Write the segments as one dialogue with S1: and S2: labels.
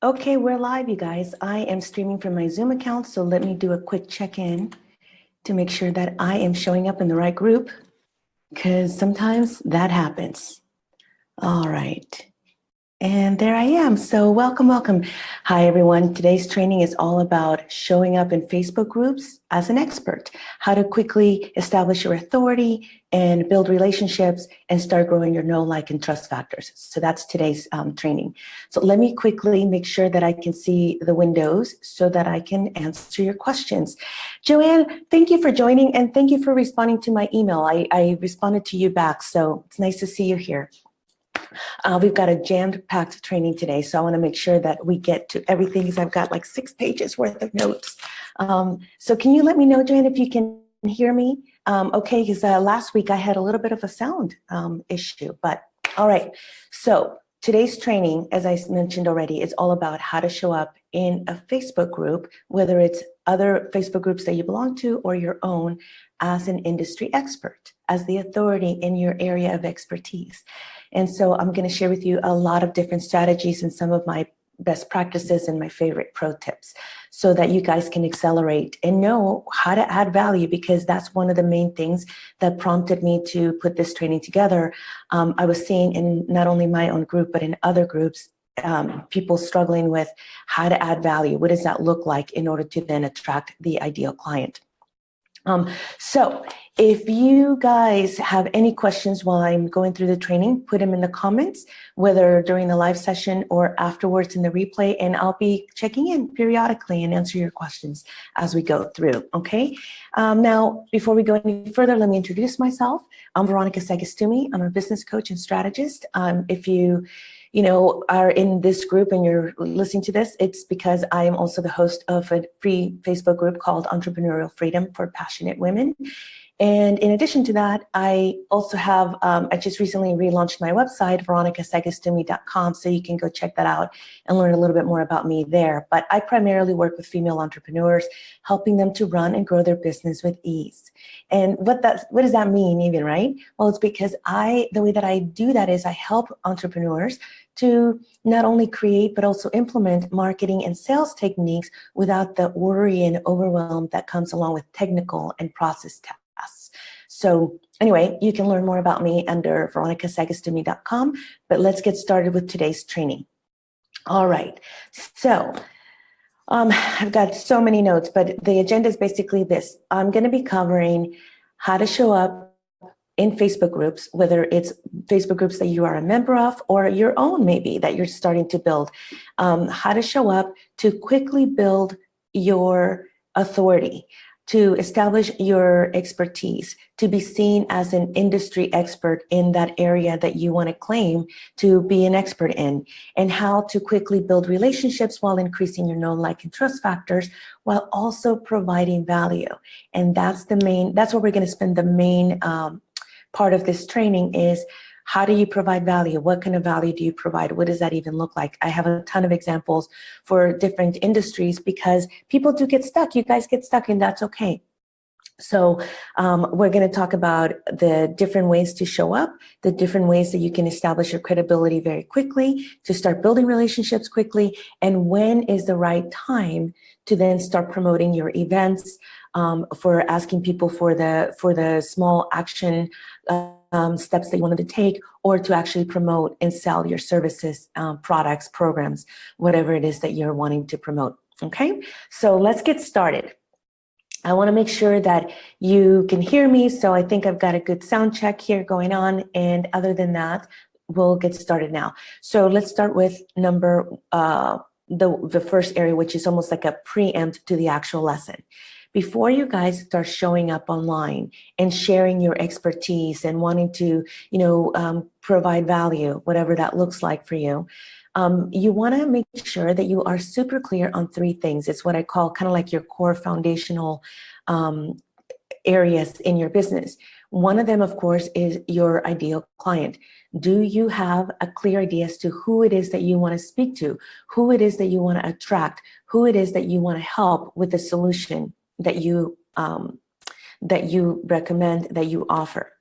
S1: Okay, we're live, you guys. I am streaming from my Zoom account, so let me do a quick check-in to make sure that I am showing up in the right group, because sometimes that happens. All right. And there I am. So welcome, welcome. Hi, everyone. Today's training is all about showing up in Facebook groups as an expert, how to quickly establish your authority and build relationships and start growing your know, like, and trust factors. So that's today's training. So let me quickly make sure that I can see the windows so that I can answer your questions. Joanne, thank you for joining and thank you for responding to my email. I responded to you back, so it's nice to see you here. We've got a jammed-packed training today, so I want to make sure that we get to everything because I've got like 6 pages worth of notes. So can you let me know, Joanne, if you can hear me? Okay, because last week I had a little bit of a sound issue, but all right. So today's training, as I mentioned already, is all about how to show up in a Facebook group, whether it's other Facebook groups that you belong to or your own, as an industry expert, as the authority in your area of expertise. And so I'm going to share with you a lot of different strategies and some of my best practices and my favorite pro tips so that you guys can accelerate and know how to add value, because that's one of the main things that prompted me to put this training together. I was seeing in not only my own group, but in other groups, people struggling with how to add value. What does that look like in order to then attract the ideal client? So if you guys have any questions while I'm going through the training, put them in the comments, whether during the live session or afterwards in the replay, and I'll be checking in periodically and answer your questions as we go through, okay? Now, before we go any further, let me introduce myself. I'm Veronica Sagastumi. I'm a business coach and strategist. If you are in this group and you're listening to this, it's because I am also the host of a free Facebook group called Entrepreneurial Freedom for Passionate Women. And in addition to that, I also have, I just recently relaunched my website, veronicasagastumi.com, so you can go check that out and learn a little bit more about me there. But I primarily work with female entrepreneurs, helping them to run and grow their business with ease. And what does that mean even, right? Well, it's because the way that I do that is I help entrepreneurs to not only create, but also implement marketing and sales techniques without the worry and overwhelm that comes along with technical and process tasks. So anyway, you can learn more about me under veronicasagastumi.com, but let's get started with today's training. All right, so I've got so many notes, but the agenda is basically this. I'm going to be covering how to show up in Facebook groups, whether it's Facebook groups that you are a member of or your own maybe that you're starting to build, how to show up to quickly build your authority, to establish your expertise, to be seen as an industry expert in that area that you want to claim to be an expert in, and how to quickly build relationships while increasing your know, like, and trust factors, while also providing value. And that's what we're going to spend the main part of this training is, how do you provide value? What kind of value do you provide? What does that even look like? I have a ton of examples for different industries because people do get stuck. You guys get stuck, and that's okay. So we're going to talk about the different ways to show up, the different ways that you can establish your credibility very quickly, to start building relationships quickly, and when is the right time to then start promoting your events, for asking people for the small action steps that you wanted to take, or to actually promote and sell your services, products, programs, whatever it is that you're wanting to promote. Okay, so let's get started. I want to make sure that you can hear me, so I think I've got a good sound check here going on, and other than that, we'll get started now. So let's start with the first area, which is almost like a preempt to the actual lesson. Before you guys start showing up online and sharing your expertise and wanting to, provide value, whatever that looks like for you, you want to make sure that you are super clear on 3 things. It's what I call kind of like your core foundational areas in your business. One of them, of course, is your ideal client. Do you have a clear idea as to who it is that you want to speak to, who it is that you want to attract, who it is that you want to help with the solution that you recommend, that you offer?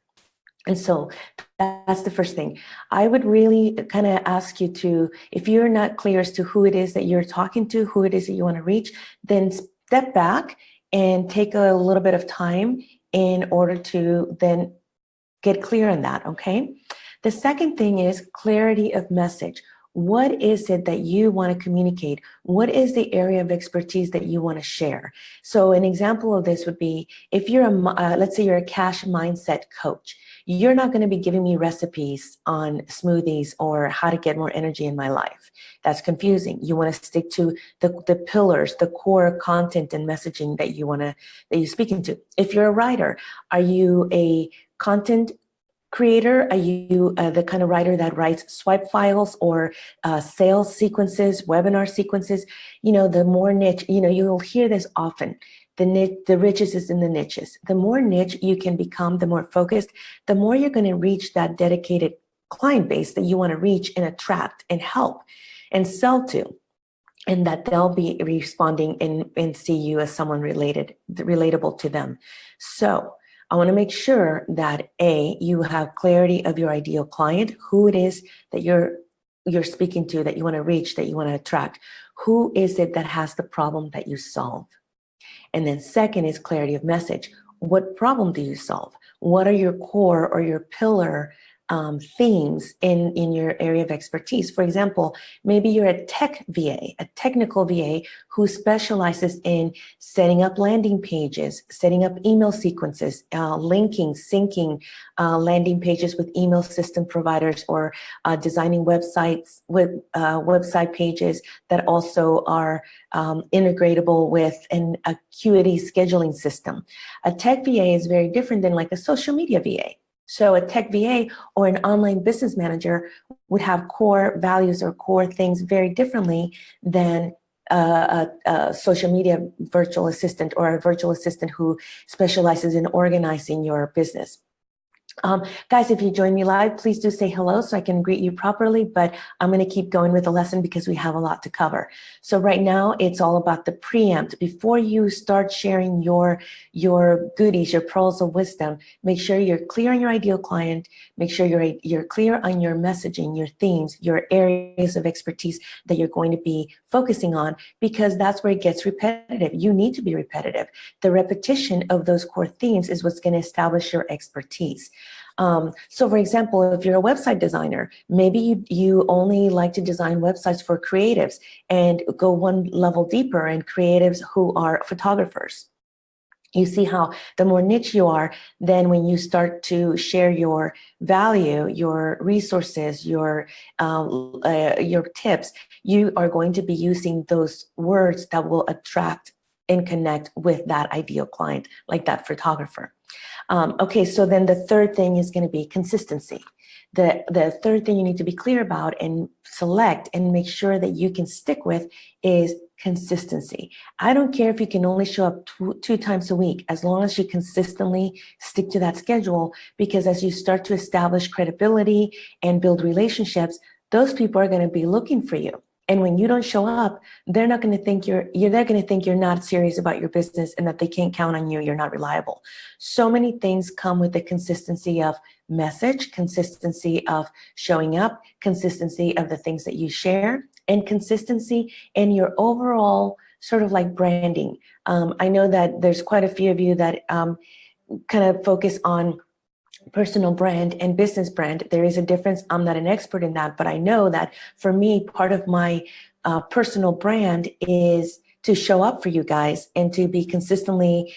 S1: And so that's the first thing. I would really kind of ask you to, if you're not clear as to who it is that you're talking to, who it is that you want to reach, then step back and take a little bit of time in order to then get clear on that, okay? The second thing is clarity of message. What is it that you want to communicate? What is the area of expertise that you want to share? So an example of this would be, if you're let's say you're a cash mindset coach, you're not going to be giving me recipes on smoothies or how to get more energy in my life. That's confusing. You want to stick to the pillars, the core content and messaging that you're speaking to. If you're a writer, are you a content creator? Are you the kind of writer that writes swipe files or sales sequences, webinar sequences? The more niche, you'll hear this often. The riches is in the niches. The more niche you can become, the more focused, the more you're going to reach that dedicated client base that you want to reach and attract and help and sell to. And that they'll be responding and see you as someone relatable to them. So I want to make sure that you have clarity of your ideal client, who it is that you're speaking to, that you want to reach, that you want to attract. Who is it that has the problem that you solve? And then second is clarity of message. What problem do you solve? What are your core or your pillar themes in your area of expertise? For example, maybe you're a tech VA, a technical VA who specializes in setting up landing pages, setting up email sequences, linking, syncing landing pages with email system providers, or designing websites with website pages that also are integratable with an Acuity scheduling system. A tech VA is very different than like a social media VA. So a tech VA or an online business manager would have core values or core things very differently than a social media virtual assistant or a virtual assistant who specializes in organizing your business. Guys, if you join me live, please do say hello so I can greet you properly, but I'm going to keep going with the lesson because we have a lot to cover. So right now, it's all about the preempt. Before you start sharing your goodies, your pearls of wisdom, make sure you're clear on your ideal client, make sure you're clear on your messaging, your themes, your areas of expertise that you're going to be focusing on, because that's where it gets repetitive. You need to be repetitive. The repetition of those core themes is what's going to establish your expertise. So for example, if you're a website designer, maybe you only like to design websites for creatives and go one level deeper and creatives who are photographers. You see how the more niche you are, then when you start to share your value, your resources, your tips, you are going to be using those words that will attract and connect with that ideal client, like that photographer. Okay, so then the third thing is going to be consistency. The third thing you need to be clear about and select and make sure that you can stick with is consistency. I don't care if you can only show up two times a week, as long as you consistently stick to that schedule, because as you start to establish credibility and build relationships, those people are going to be looking for you. And when you don't show up, they're not going to think they're going to think you're not serious about your business and that they can't count on you. You're not reliable. So many things come with the consistency of message, consistency of showing up, consistency of the things that you share, and consistency in your overall sort of like branding. I know that there's quite a few of you that kind of focus on personal brand and business brand. There is a difference. I'm not an expert in that, but I know that for me, part of my personal brand is to show up for you guys and to be consistently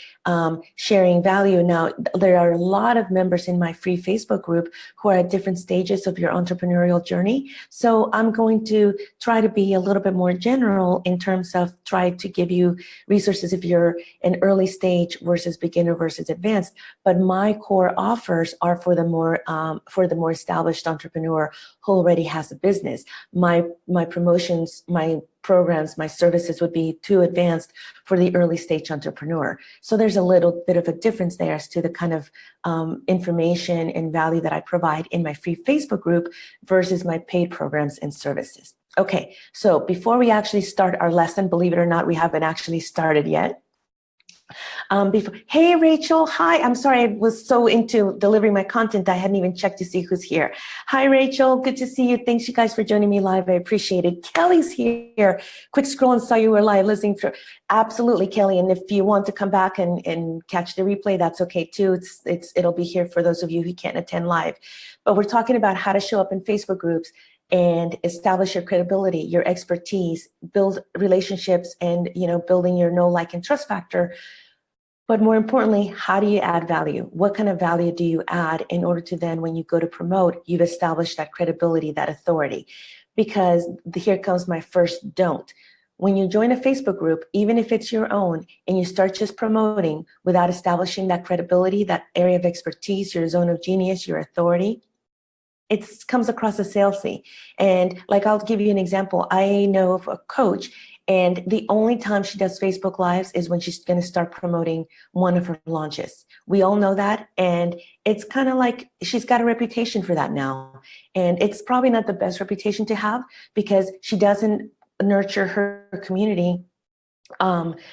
S1: sharing value. Now, there are a lot of members in my free Facebook group who are at different stages of your entrepreneurial journey. So I'm going to try to be a little bit more general in terms of try to give you resources if you're an early stage versus beginner versus advanced. But my core offers are for the more established entrepreneur who already has a business. My promotions, my programs, my services would be too advanced for the early stage entrepreneur. So there's a little bit of a difference there as to the kind of information and value that I provide in my free Facebook group versus my paid programs and services. Okay, so before we actually start our lesson, believe it or not, we haven't actually started yet. Hey, Rachel. Hi. I'm sorry. I was so into delivering my content. I hadn't even checked to see who's here. Hi, Rachel. Good to see you. Thanks, you guys, for joining me live. I appreciate it. Kelly's here. Quick scroll and saw you were live listening through. Absolutely, Kelly. And if you want to come back and catch the replay, that's okay too. It'll be here for those of you who can't attend live. But we're talking about how to show up in Facebook groups and establish your credibility, your expertise, build relationships, and building your know, like, and trust factor. But more importantly, how do you add value? What kind of value do you add in order to then, when you go to promote, you've established that credibility, that authority? Because here comes my first don't. When you join a Facebook group, even if it's your own, and you start just promoting without establishing that credibility, that area of expertise, your zone of genius, your authority, it comes across as salesy. And like, I'll give you an example. I know of a coach, and the only time she does Facebook Lives is when she's going to start promoting one of her launches. We all know that. And it's kind of like she's got a reputation for that now. And it's probably not the best reputation to have, because she doesn't nurture her community.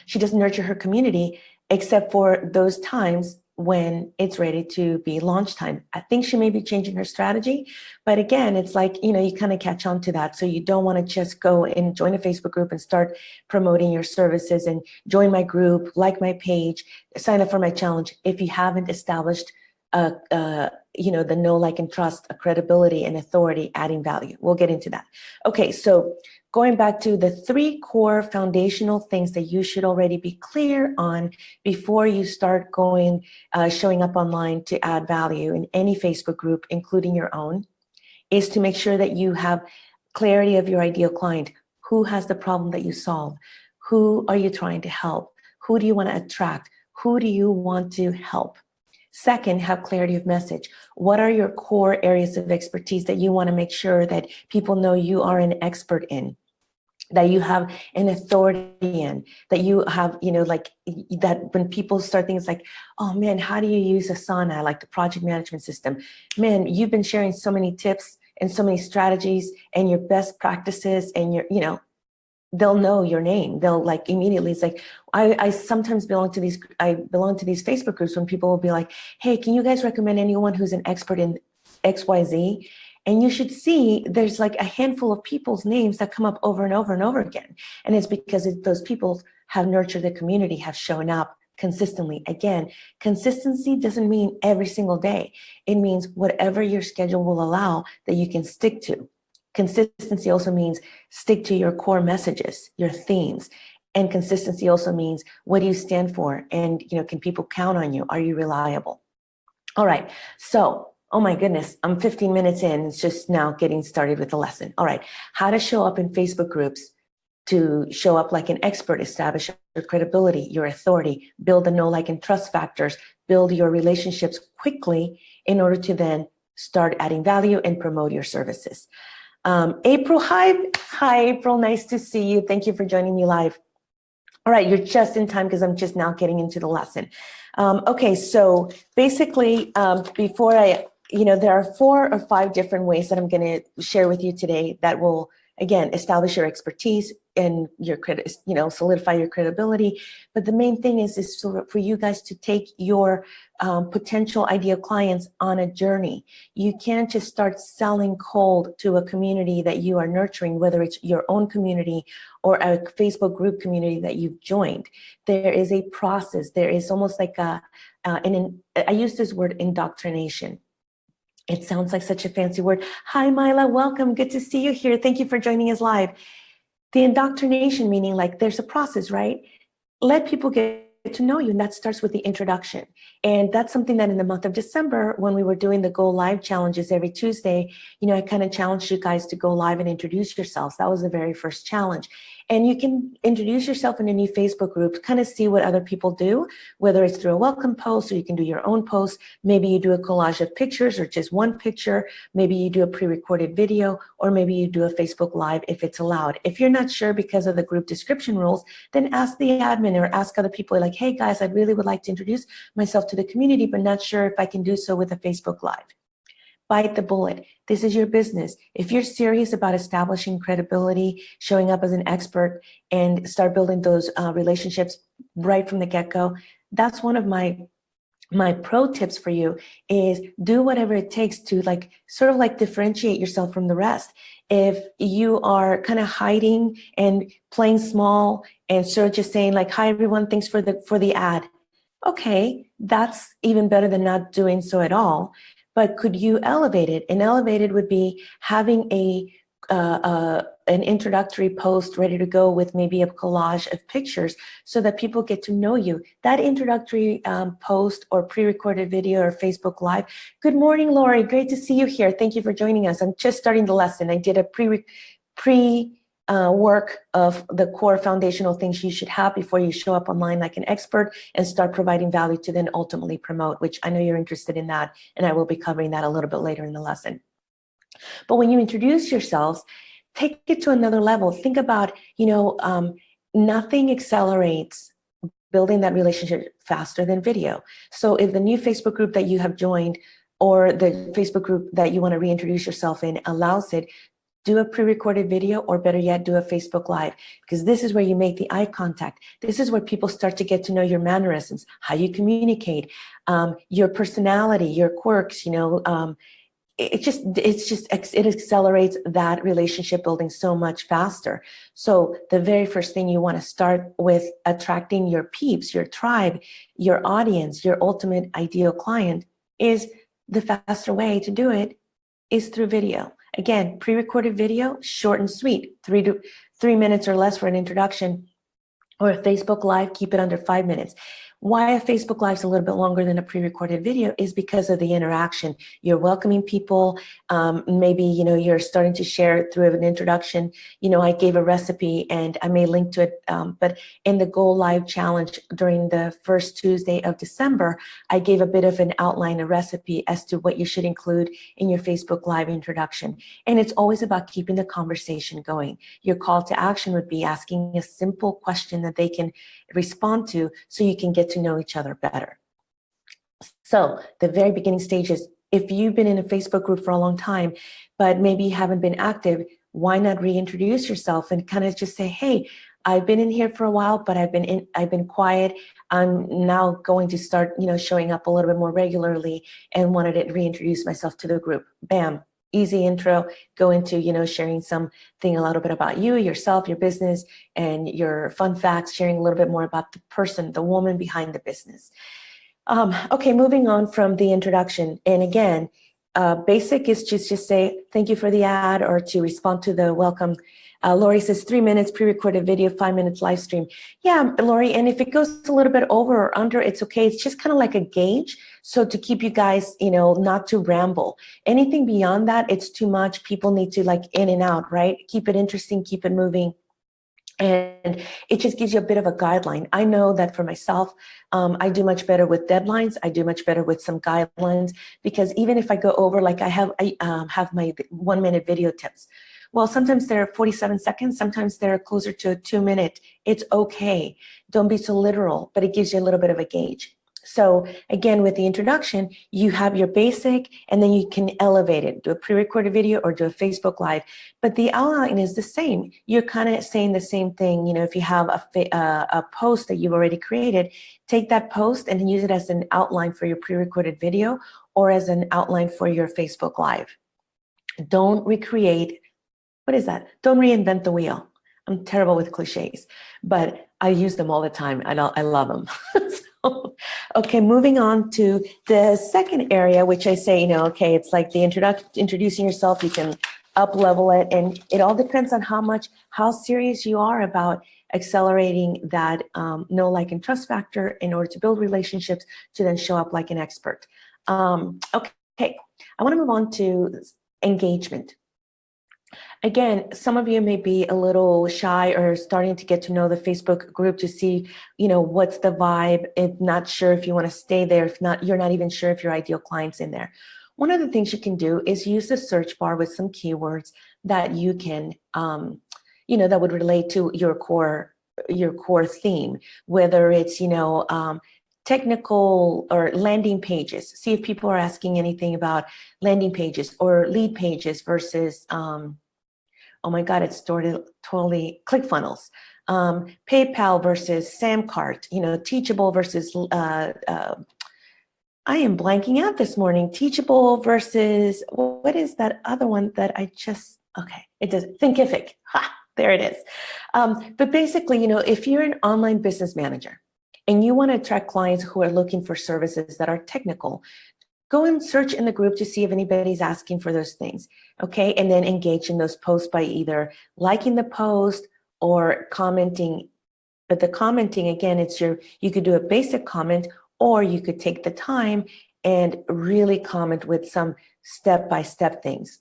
S1: She doesn't nurture her community except for those times when it's ready to be launch time. I think she may be changing her strategy, but again, it's like, you kind of catch on to that. So you don't want to just go and join a Facebook group and start promoting your services and join my group, like my page, sign up for my challenge if you haven't established the know, like, and trust, a credibility and authority, adding value. We'll get into that. Okay, so going back to the 3 core foundational things that you should already be clear on before you start showing up online to add value in any Facebook group, including your own, is to make sure that you have clarity of your ideal client. Who has the problem that you solve? Who are you trying to help? Who do you want to attract? Who do you want to help? Second, have clarity of message. What are your core areas of expertise that you want to make sure that people know you are an expert in, that you have an authority in, that you have, like, that when people start things like, oh man, how do you use Asana, like the project management system? Man, you've been sharing so many tips and so many strategies and your best practices, and they'll know your name. They'll, like, immediately, it's like, I sometimes belong to these Facebook groups when people will be like, hey, can you guys recommend anyone who's an expert in XYZ? And you should see there's like a handful of people's names that come up over and over and over again. And it's because those people have nurtured the community, have shown up consistently. Again, consistency doesn't mean every single day. It means whatever your schedule will allow that you can stick to. Consistency also means stick to your core messages, your themes. And consistency also means, what do you stand for? And, can people count on you? Are you reliable? All right. So, oh my goodness, I'm 15 minutes in. It's just now getting started with the lesson. All right. How to show up in Facebook groups to show up like an expert, establish your credibility, your authority, build the know, like, and trust factors, build your relationships quickly in order to then start adding value and promote your services. April, hi, April. Nice to see you. Thank you for joining me live. All right, you're just in time because I'm just now getting into the lesson. Okay, so basically, before there are 4 or 5 different ways that I'm going to share with you today that will, again, establish your expertise and your solidify your credibility. But the main thing is for you guys to take your potential ideal clients on a journey. You can't just start selling cold to a community that you are nurturing, whether it's your own community or a Facebook group community that you've joined. There is a process. There is almost like I use this word, indoctrination. It sounds like such a fancy word. Hi, Mila, welcome. Good to see you here. Thank you for joining us live. The indoctrination meaning, like, there's a process, right? Let people get to know you, and that starts with the introduction. And that's something that in the month of December, when we were doing the Go Live challenges every Tuesday, I kind of challenged you guys to go live and introduce yourselves. That was the very first challenge. And you can introduce yourself in a new Facebook group, kind of see what other people do, whether it's through a welcome post, or you can do your own post. Maybe you do a collage of pictures or just one picture. Maybe you do a pre-recorded video, or maybe you do a Facebook Live if it's allowed. If you're not sure because of the group description rules, then ask the admin or ask other people, like, hey guys, I really would like to introduce myself to the community, but not sure if I can do so with a Facebook Live. bite the bullet. This is your business. If you're serious about establishing credibility, showing up as an expert, and start building those relationships right from the get-go, that's one of my pro tips for you, is do whatever it takes to sort of differentiate yourself from the rest. If you are kind of hiding and playing small and sort of just saying like, hi everyone, thanks for the ad. Okay, that's even better than not doing so at all. But could you elevate it? And elevated would be having an introductory post ready to go with maybe a collage of pictures so that people get to know you. That introductory post or pre-recorded video or Facebook Live. Good morning, Lori. Great to see you here. Thank you for joining us. I'm just starting the lesson. I did a work of the core foundational things you should have before you show up online like an expert and start providing value to then ultimately promote, which I know you're interested in that, and I will be covering that a little bit later in the lesson. But when you introduce yourselves, take it to another level. Think about, nothing accelerates building that relationship faster than video. So if the new Facebook group that you have joined or the Facebook group that you want to reintroduce yourself in allows it, do a pre-recorded video, or better yet, do a Facebook Live, because this is where you make the eye contact. This is where people start to get to know your mannerisms, how you communicate, your personality, your quirks, it accelerates that relationship building so much faster. So the very first thing you want to start with attracting your peeps, your tribe, your audience, your ultimate ideal client, is the faster way to do it is through video. Again, pre-recorded video, short and sweet, 3 minutes or less for an introduction, or a Facebook Live, keep it under 5 minutes. Why a Facebook Live is a little bit longer than a pre-recorded video is because of the interaction. You're welcoming people. Maybe, you're starting to share through an introduction. I gave a recipe and I may link to it. But in the Go Live Challenge during the first Tuesday of December, I gave a bit of an outline, a recipe as to what you should include in your Facebook Live introduction. And it's always about keeping the conversation going. Your call to action would be asking a simple question that they can respond to so you can get to know each other better. So the very beginning stages, if you've been in a Facebook group for a long time, but maybe you haven't been active, why not reintroduce yourself and kind of just say, hey, I've been in here for a while, but I've been quiet. I'm now going to start, showing up a little bit more regularly and wanted to reintroduce myself to the group. Bam. Easy intro, go into, sharing something a little bit about you, yourself, your business, and your fun facts, sharing a little bit more about the person, the woman behind the business. Okay, moving on from the introduction. And again, basic is just say, thank you for the ad, or to respond to the welcome. Lori says 3 minutes pre-recorded video, 5 minutes live stream. Yeah, Lori, and if it goes a little bit over or under, it's okay. It's just kind of like a gauge. So to keep you guys, not to ramble. Anything beyond that, it's too much. People need to in and out, right? Keep it interesting, keep it moving. And it just gives you a bit of a guideline. I know that for myself, I do much better with deadlines. I do much better with some guidelines, because even if I go over, I have my 1 minute video tips. Well, sometimes they're 47 seconds. Sometimes they're closer to a 2 minute. It's okay. Don't be so literal, but it gives you a little bit of a gauge. So again, with the introduction, you have your basic, and then you can elevate it, do a pre-recorded video or do a Facebook Live. But the outline is the same. You're kind of saying the same thing. If you have a post that you've already created, take that post and use it as an outline for your pre-recorded video or as an outline for your Facebook Live. Don't recreate. What is that? Don't reinvent the wheel. I'm terrible with cliches, but I use them all the time. I love them. Okay, moving on to the second area, which I say, okay, it's like the introducing yourself. You can up level it, and it all depends on how serious you are about accelerating that know, like, and trust factor in order to build relationships to then show up like an expert. Okay, I want to move on to engagement. Again, some of you may be a little shy or starting to get to know the Facebook group to see, what's the vibe. If not sure if you want to stay there. If not, you're not even sure if your ideal client's in there. One of the things you can do is use the search bar with some keywords that you can, that would relate to your core theme. Whether it's, technical or landing pages. See if people are asking anything about landing pages or lead pages versus, oh my God, it's totally ClickFunnels. PayPal versus Samcart, Teachable versus, I am blanking out this morning. Teachable versus, what is that other one that I just, okay, it does, Thinkific. Ha, there it is. But basically, if you're an online business manager and you want to attract clients who are looking for services that are technical, go and search in the group to see if anybody's asking for those things, okay? And then engage in those posts by either liking the post or commenting. But the commenting, again, you could do a basic comment, or you could take the time and really comment with some step-by-step things,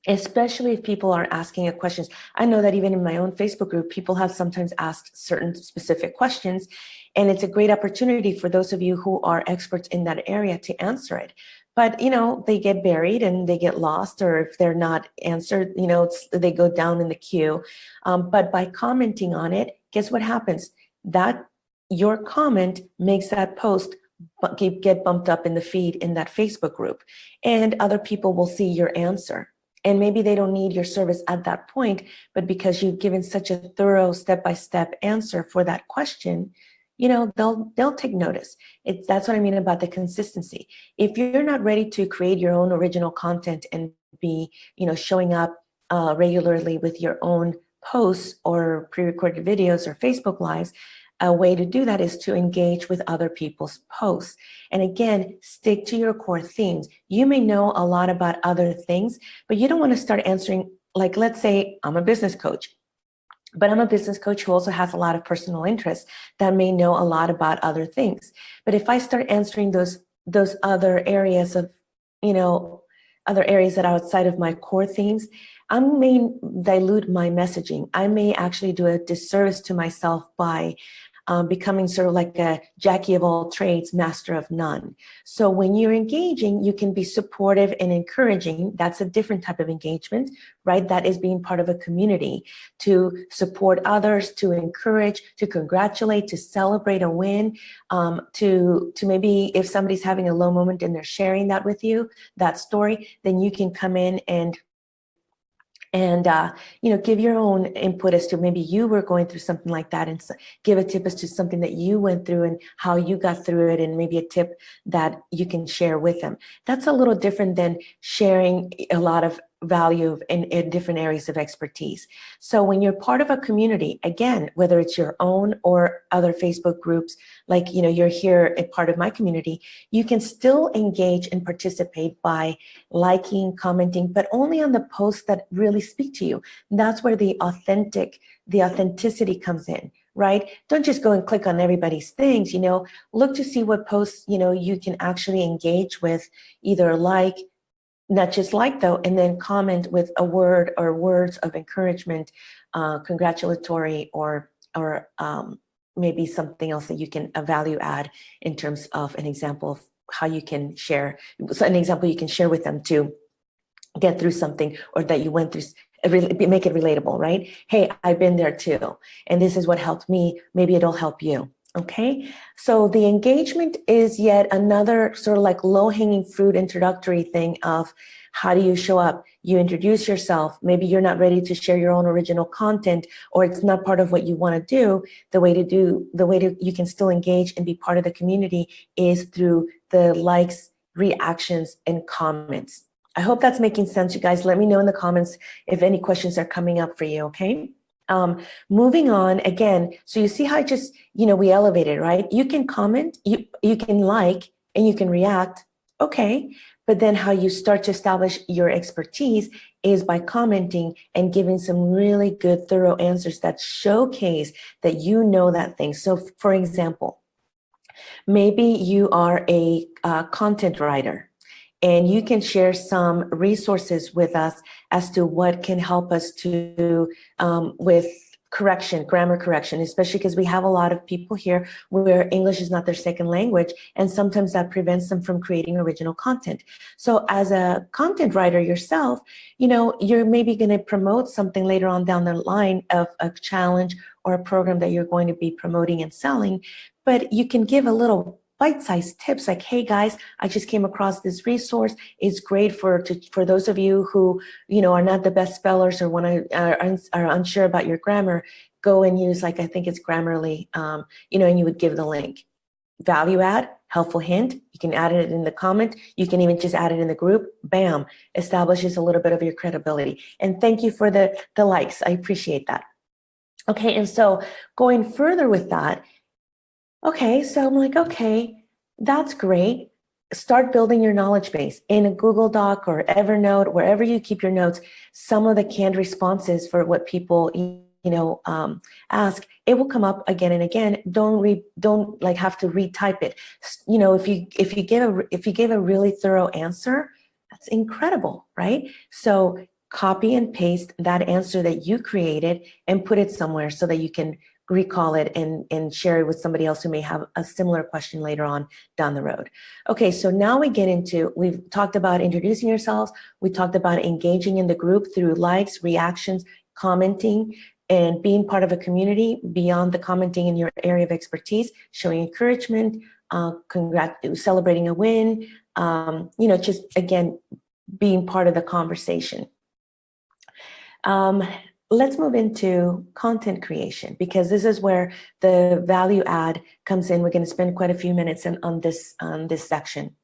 S1: especially if people are asking you questions. I know that even in my own Facebook group, people have sometimes asked certain specific questions, and it's a great opportunity for those of you who are experts in that area to answer it. But, they get buried and they get lost, or if they're not answered, they go down in the queue. But by commenting on it, guess what happens? That your comment makes that post get bumped up in the feed in that Facebook group, and other people will see your answer. And maybe they don't need your service at that point, but because you've given such a thorough step-by-step answer for that question, they'll take notice. That's what I mean about the consistency. If you're not ready to create your own original content and be, showing up regularly with your own posts or pre-recorded videos or Facebook Lives, a way to do that is to engage with other people's posts. And again, stick to your core themes. You may know a lot about other things, but you don't want to start answering, like, let's say I'm a business coach, but I'm a business coach who also has a lot of personal interests that may know a lot about other things. But if I start answering those other areas of, other areas that are outside of my core themes, I may dilute my messaging. I may actually do a disservice to myself by becoming sort of like a Jackie of all trades, master of none. So when you're engaging, you can be supportive and encouraging. That's a different type of engagement, right? That is being part of a community to support others, to encourage, to congratulate, to celebrate a win, to maybe if somebody's having a low moment and they're sharing that with you, that story, then you can come in and give your own input as to maybe you were going through something like that, and give a tip as to something that you went through and how you got through it, and maybe a tip that you can share with them. That's a little different than sharing a lot of value in different areas of expertise. So when you're part of a community, again, whether it's your own or other Facebook groups, like, you're here a part of my community, you can still engage and participate by liking, commenting, but only on the posts that really speak to you. That's where the authenticity comes in, right? Don't just go and click on everybody's things, look to see what posts, you can actually engage with, either not just like though, and then comment with a word or words of encouragement, congratulatory, or maybe something else that you can value add in terms of an example of how you can share, so an example you can share with them to get through something, or that you went through, make it relatable, right? Hey, I've been there too, and this is what helped me. Maybe it'll help you. Okay, so the engagement is yet another sort of like low-hanging fruit introductory thing of how do you show up? You introduce yourself. Maybe you're not ready to share your own original content, or it's not part of what you want to do. The way you can still engage and be part of the community is through the likes, reactions, and comments. I hope that's making sense, you guys. Let me know in the comments if any questions are coming up for you, okay? Moving on, again, so you see how I just, we elevated, right? You can comment, you can like, and you can react, okay? But then how you start to establish your expertise is by commenting and giving some really good, thorough answers that showcase that you know that thing. So for example, maybe you are a content writer, and you can share some resources with us as to what can help us to with grammar correction, especially because we have a lot of people here where English is not their second language, and sometimes that prevents them from creating original content. So as a content writer yourself, you're maybe going to promote something later on down the line of a challenge or a program that you're going to be promoting and selling, but you can give a little bite-sized tips like, hey guys, I just came across this resource. It's great for those of you who, are not the best spellers or are unsure about your grammar. Go and use, like, I think it's Grammarly, and you would give the link. Value add, helpful hint. You can add it in the comment. You can even just add it in the group. Bam, establishes a little bit of your credibility. And thank you for the likes. I appreciate that. Okay, and so going further with that, okay, so I'm like, okay, that's great. Start building your knowledge base in a Google Doc or Evernote, wherever you keep your notes. Some of the canned responses for what people ask, it will come up again and again. Don't like have to retype it. If you gave a really thorough answer, that's incredible, right? So copy and paste that answer that you created and put it somewhere so that you can recall it and share it with somebody else who may have a similar question later on down the road. Okay, so now we've talked about introducing yourselves. We talked about engaging in the group through likes, reactions, commenting, and being part of a community beyond the commenting in your area of expertise, showing encouragement, celebrating a win, just again, being part of the conversation. Let's move into content creation, because this is where the value add comes in. We're going to spend quite a few minutes on this section.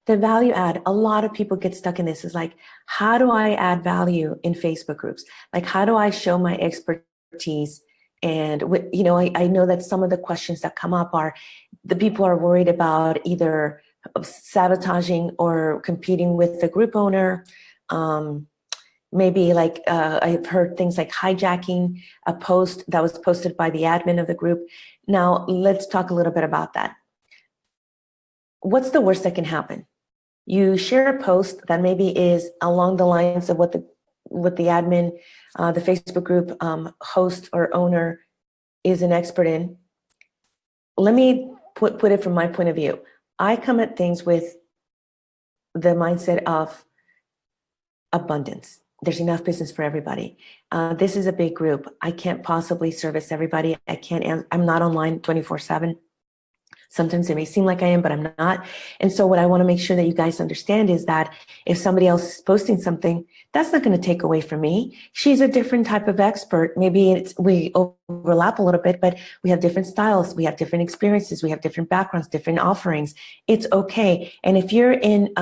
S1: The value add, a lot of people get stuck in this, is like, how do I add value in Facebook groups? Like, how do I show my expertise? And I know that some of the questions that come up are, the people are worried about either sabotaging or competing with the group owner. Maybe like I've heard things like hijacking a post that was posted by the admin of the group. Now, let's talk a little bit about that. What's the worst that can happen? You share a post that maybe is along the lines of what the admin, the Facebook group host or owner is an expert in. Let me put it from my point of view. I come at things with the mindset of abundance. There's enough business for everybody. This is a big group. I can't possibly service everybody. I'm not online 24/7. Sometimes it may seem like I am, but I'm not. And so what I want to make sure that you guys understand is that if somebody else is posting something, that's not going to take away from me. She's a different type of expert. Maybe we overlap a little bit, but we have different styles. We have different experiences. We have different backgrounds, different offerings. It's okay. And if you're in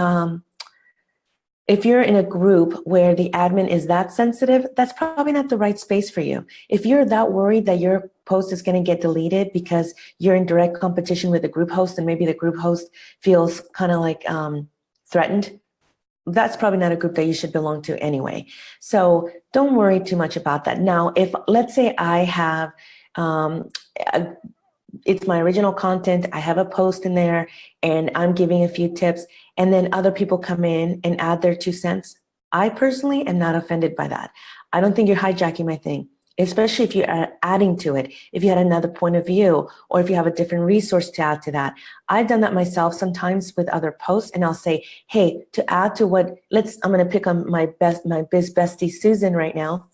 S1: a group where the admin is that sensitive, that's probably not the right space for you. If you're that worried that your post is going to get deleted because you're in direct competition with the group host, and maybe the group host feels kind of like threatened, that's probably not a group that you should belong to anyway. So don't worry too much about that. Now, if let's say I have, it's my original content, I have a post in there and I'm giving a few tips, and then other people come in and add their 2 cents, I personally am not offended by that. I don't think you're hijacking my thing, especially if you're adding to it, if you had another point of view, or if you have a different resource to add to that. I've done that myself sometimes with other posts, and I'll say, hey, to add to what, I'm going to pick on my biz bestie Susan right now.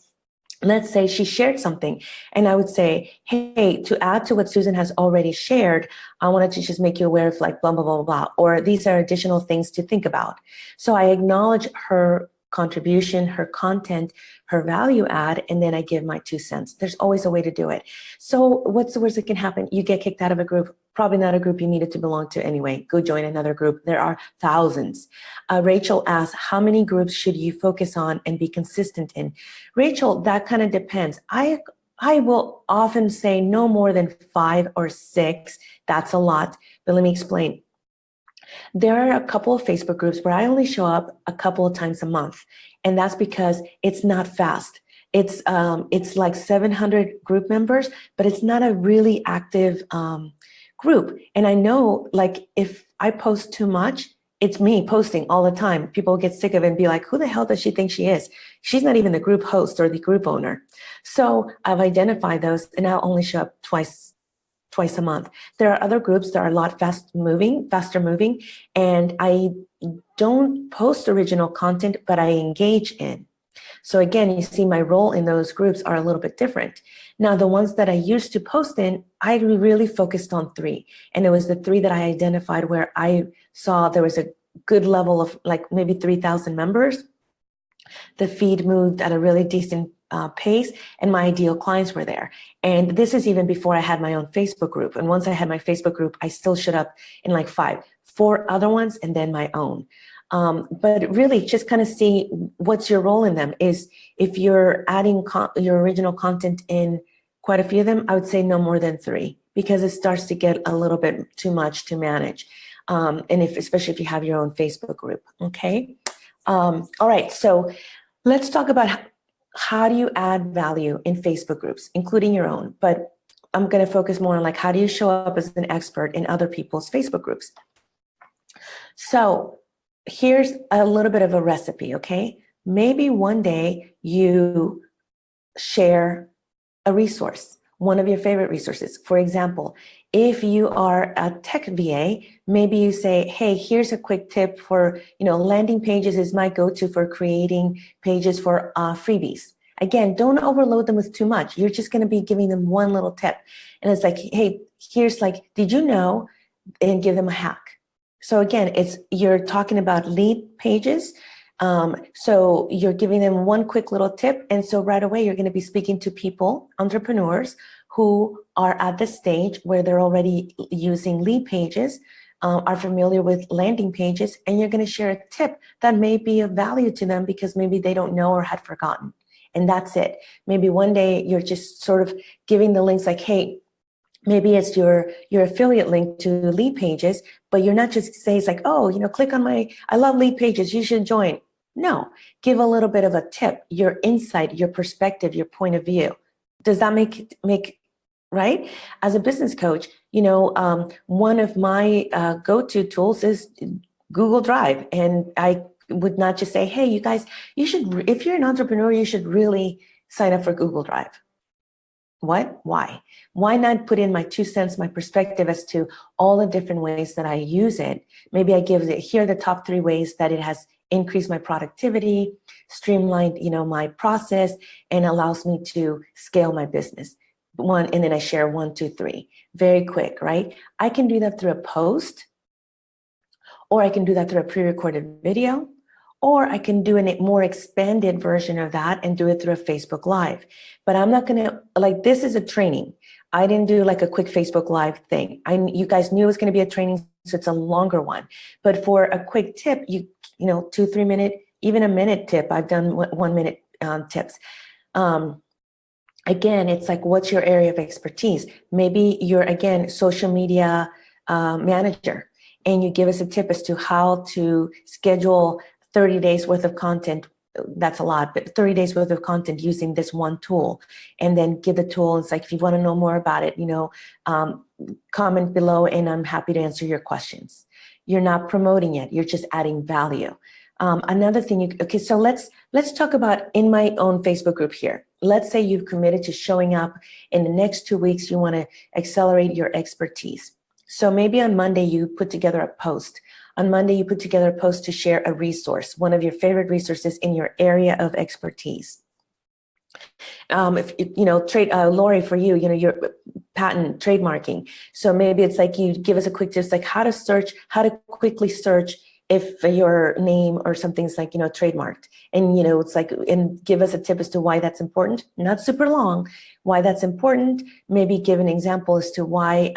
S1: Let's say she shared something, and I would say, hey, to add to what Susan has already shared, I wanted to just make you aware of like blah, blah, blah, blah, or these are additional things to think about. So I acknowledge her contribution, her content, her value add, and then I give my 2 cents. There's always a way to do it. So what's the worst that can happen? You get kicked out of a group, probably not a group you needed to belong to anyway. Go join another group. There are thousands. Rachel asks, how many groups should you focus on and be consistent in? Rachel, that kind of depends. I will often say no more than 5 or 6. That's a lot, but let me explain. There are a couple of Facebook groups where I only show up a couple of times a month, and that's because it's not fast. It's like 700 group members, but it's not a really active group. And I know, like, if I post too much, it's me posting all the time. People get sick of it and be like, who the hell does she think she is? She's not even the group host or the group owner. So I've identified those, and I'll only show up twice a month. There are other groups that are a lot faster moving, and I don't post original content, but I engage in. So again, you see my role in those groups are a little bit different. Now, the ones that I used to post in, I really focused on 3. And it was the 3 that I identified where I saw there was a good level of like maybe 3,000 members. The feed moved at a really decent pace, and my ideal clients were there. And this is even before I had my own Facebook group. And once I had my Facebook group, I still showed up in like 4 other ones, and then my own. But really just kind of see what's your role in them. Is if you're adding your original content in quite a few of them, I would say no more than 3, because it starts to get a little bit too much to manage. And especially if you have your own Facebook group, okay? All right, so let's talk about how do you add value in Facebook groups, including your own, but I'm gonna focus more on like how do you show up as an expert in other people's Facebook groups. So here's a little bit of a recipe, okay? Maybe one day you share a resource, one of your favorite resources. For example, if you are a tech VA, maybe you say, hey, here's a quick tip for, landing pages is my go-to for creating pages for freebies. Again, don't overload them with too much. You're just gonna be giving them one little tip. And it's like, hey, here's like, did you know? And give them a hack. So again, you're talking about lead pages. So you're giving them one quick little tip. And so right away, you're going to be speaking to people, entrepreneurs who are at the stage where they're already using lead pages, are familiar with landing pages, and you're going to share a tip that may be of value to them because maybe they don't know or had forgotten. And that's it. Maybe one day you're just sort of giving the links like, hey, maybe it's your affiliate link to lead pages, but you're not just saying it's like, oh, click on I love lead pages, you should join. No, give a little bit of a tip, your insight, your perspective, your point of view. Does that make right? As a business coach, one of my go-to tools is Google Drive. And I would not just say, hey, you guys, if you're an entrepreneur, you should really sign up for Google Drive. What? Why? Why not put in my 2 cents, my perspective as to all the different ways that I use it? Maybe I give it, here are the top 3 ways that it has increased my productivity, streamlined, my process, and allows me to scale my business. And then I share 1, 2, 3. Very quick, right? I can do that through a post, or I can do that through a pre-recorded video, or I can do a more expanded version of that and do it through a Facebook Live. But I'm not gonna, this is a training. I didn't do like a quick Facebook Live thing. You guys knew it was gonna be a training, so it's a longer one. But for a quick tip, 2, 3 minute, even a minute tip, I've done 1 minute tips. Again, it's like, what's your area of expertise? Maybe you're, again, social media manager, and you give us a tip as to how to schedule 30 days worth of content. That's a lot, but 30 days worth of content using this one tool, and then give the tool. It's like, if you want to know more about it, comment below and I'm happy to answer your questions. You're not promoting it. You're just adding value. Another thing, okay, so let's talk about in my own Facebook group here. Let's say you've committed to showing up in the next 2 weeks. You want to accelerate your expertise. So maybe on Monday you put together a post. On Monday, you put together a post to share a resource, one of your favorite resources in your area of expertise. Lori, for you, your patent trademarking. So maybe it's like you give us a quick tips, like how to quickly search if your name or something's like, trademarked. And, it's like, and give us a tip as to why that's important. Not super long, why that's important. Maybe give an example as to why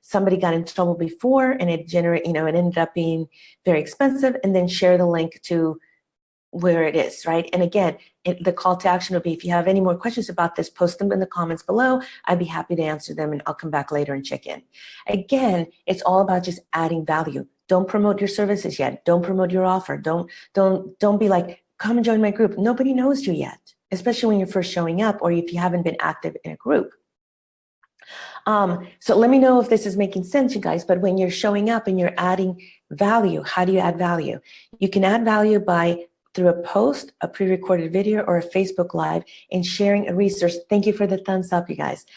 S1: somebody got in trouble before and it ended up being very expensive, and then share the link to where it is, right? And again, the call to action will be, if you have any more questions about this, post them in the comments below. I'd be happy to answer them, and I'll come back later and check in. Again, it's all about just adding value. Don't promote your services yet. Don't promote your offer. Don't be like, come and join my group. Nobody knows you yet, especially when you're first showing up or if you haven't been active in a group. So let me know if this is making sense, you guys. But when you're showing up and you're adding value, how do you add value? You can add value through a post, a pre-recorded video, or a Facebook Live, and sharing a resource. Thank you for the thumbs up, you guys.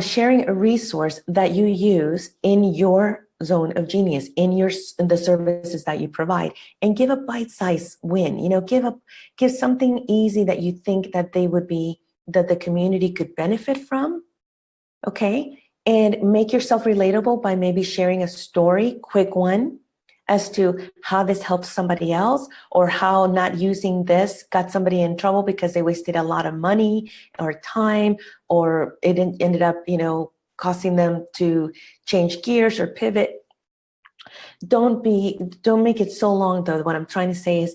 S1: Sharing a resource that you use in your zone of genius, in the services that you provide, and give a bite-sized win. Give something easy that you think that they would be that the community could benefit from, okay? And make yourself relatable by maybe sharing a story, quick one, as to how this helps somebody else, or how not using this got somebody in trouble because they wasted a lot of money or time, or it ended up, costing them to change gears or pivot. Don't make it so long though. What I'm trying to say is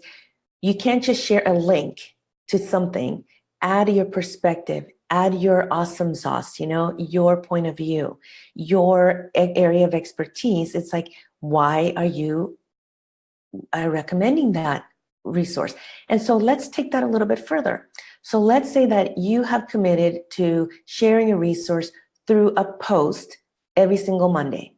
S1: you can't just share a link to something. Add your perspective, add your awesome sauce, your point of view, your area of expertise. It's like, why are you recommending that resource? And so let's take that a little bit further. So let's say that you have committed to sharing a resource through a post every single Monday.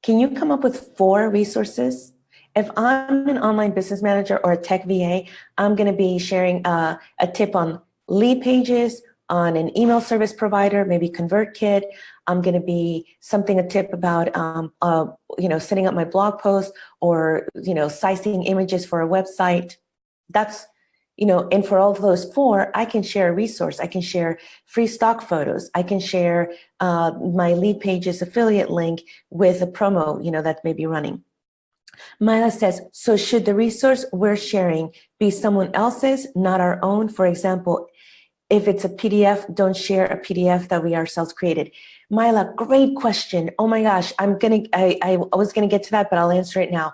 S1: Can you come up with 4 resources? If I'm an online business manager or a tech VA, I'm going to be sharing a tip on lead pages, on an email service provider, maybe ConvertKit. I'm going to be a tip about, setting up my blog post, or, sizing images for a website. That's, and for all of those 4, I can share a resource. I can share free stock photos. I can share my lead pages affiliate link with a promo, that may be running. Myla says, so should the resource we're sharing be someone else's, not our own? For example, if it's a PDF, don't share a PDF that we ourselves created. Myla, great question. Oh my gosh, I was gonna get to that, but I'll answer it now.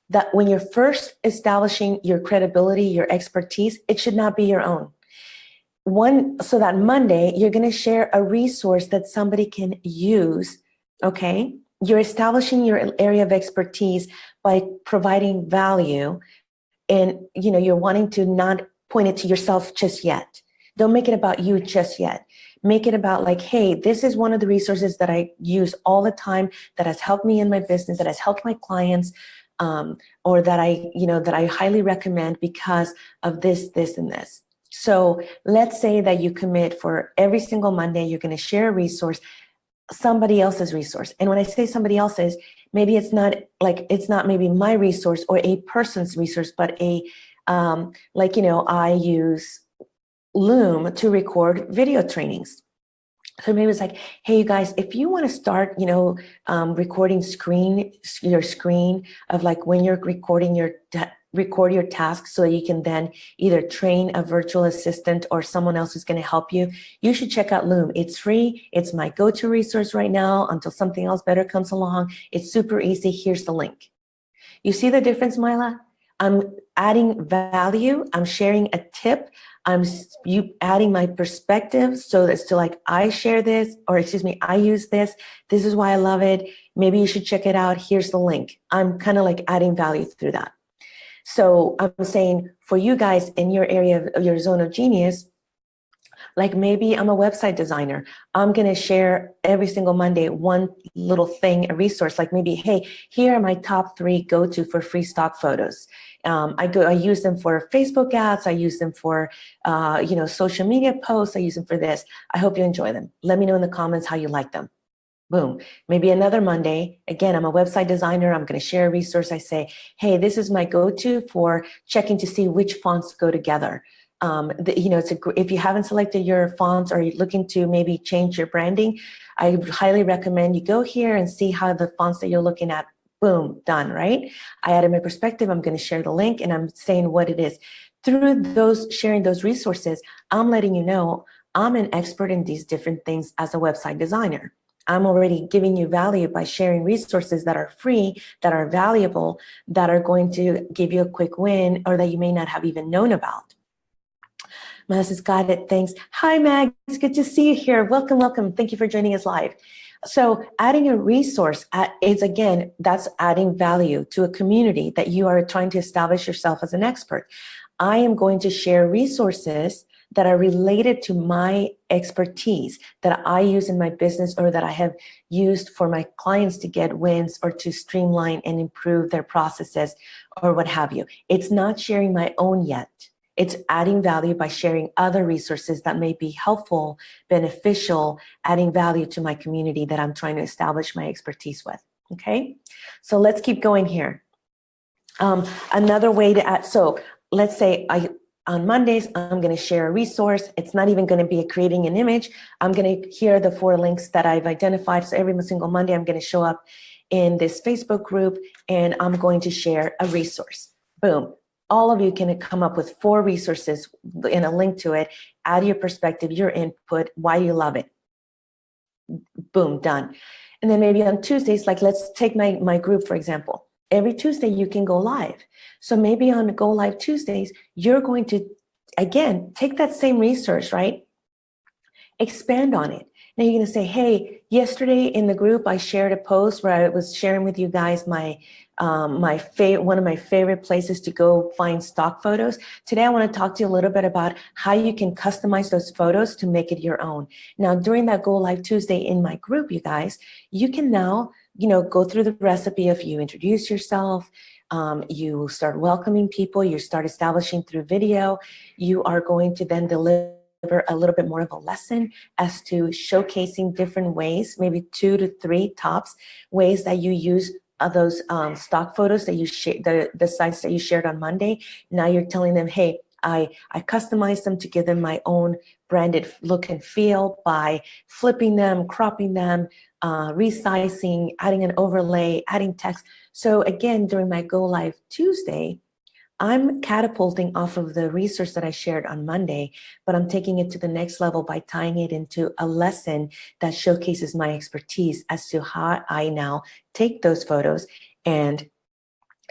S1: That when you're first establishing your credibility, your expertise, it should not be your own. So that Monday, you're gonna share a resource that somebody can use, okay? You're establishing your area of expertise by providing value, and you're wanting to not point it to yourself just yet. Don't make it about you just yet. Make it about like, hey, this is one of the resources that I use all the time that has helped me in my business, that has helped my clients, or that I highly recommend because of this, this, and this. So let's say that you commit for every single Monday, you're going to share a resource, somebody else's resource. And when I say somebody else's, maybe it's not maybe my resource or a person's resource, but I use Loom to record video trainings. So maybe it's like, hey, you guys, if you want to start, recording your screen of like when you're recording record your tasks so you can then either train a virtual assistant or someone else who's going to help you, you should check out Loom. It's free. It's my go-to resource right now until something else better comes along. It's super easy. Here's the link. You see the difference, Myla? I'm adding value. I'm sharing a tip. I'm adding my perspective. So it's to like, I share this, or excuse me, I use this. This is why I love it. Maybe you should check it out. Here's the link. I'm kind of like adding value through that. So I'm saying for you guys in your area of your zone of genius, like maybe I'm a website designer. I'm going to share every single Monday one little thing, a resource, like maybe, hey, here are my top 3 go-to for free stock photos. I use them for Facebook ads. I use them for, social media posts. I use them for this. I hope you enjoy them. Let me know in the comments how you like them. Boom. Maybe another Monday, again, I'm a website designer. I'm going to share a resource. I say, hey, this is my go-to for checking to see which fonts go together. If you haven't selected your fonts or you're looking to maybe change your branding, I highly recommend you go here and see how the fonts that you're looking at, boom, done, right? I added my perspective. I'm going to share the link and I'm saying what it is. Through sharing those resources, I'm letting you know I'm an expert in these different things as a website designer. I'm already giving you value by sharing resources that are free, that are valuable, that are going to give you a quick win or that you may not have even known about. Melissa's got it. Thanks. Hi, Mag. It's good to see you here. Welcome, welcome. Thank you for joining us live. So adding a resource is, again, that's adding value to a community that you are trying to establish yourself as an expert. I am going to share resources that are related to my expertise that I use in my business or that I have used for my clients to get wins or to streamline and improve their processes or what have you. It's not sharing my own yet. It's adding value by sharing other resources that may be helpful, beneficial, adding value to my community that I'm trying to establish my expertise with. Okay, so let's keep going here. Another way to add, so let's say on Mondays, I'm going to share a resource. It's not even going to be creating an image. I'm going to here are the 4 links that I've identified. So every single Monday, I'm going to show up in this Facebook group and I'm going to share a resource. Boom. All of you can come up with 4 resources and a link to it. Add your perspective, your input, why you love it. Boom, done. And then maybe on Tuesdays, like let's take my group, for example. Every Tuesday you can go live. So maybe on Go Live Tuesdays, you're going to, again, take that same resource, right? Expand on it. Now you're going to say, hey, yesterday in the group, I shared a post where I was sharing with you guys one of my favorite places to go find stock photos. Today, I want to talk to you a little bit about how you can customize those photos to make it your own. Now, during that Go Live Tuesday in my group, you guys, you can now, go through the recipe of you introduce yourself, you start welcoming people, you start establishing through video, you are going to then deliver a little bit more of a lesson as to showcasing different ways, maybe 2 to 3 tops, ways that you use those stock photos that you share, the sites that you shared on Monday. Now you're telling them, hey, I customized them to give them my own branded look and feel by flipping them, cropping them, resizing, adding an overlay, adding text. So again, during my Go Live Tuesday, I'm catapulting off of the resource that I shared on Monday, but I'm taking it to the next level by tying it into a lesson that showcases my expertise as to how I now take those photos and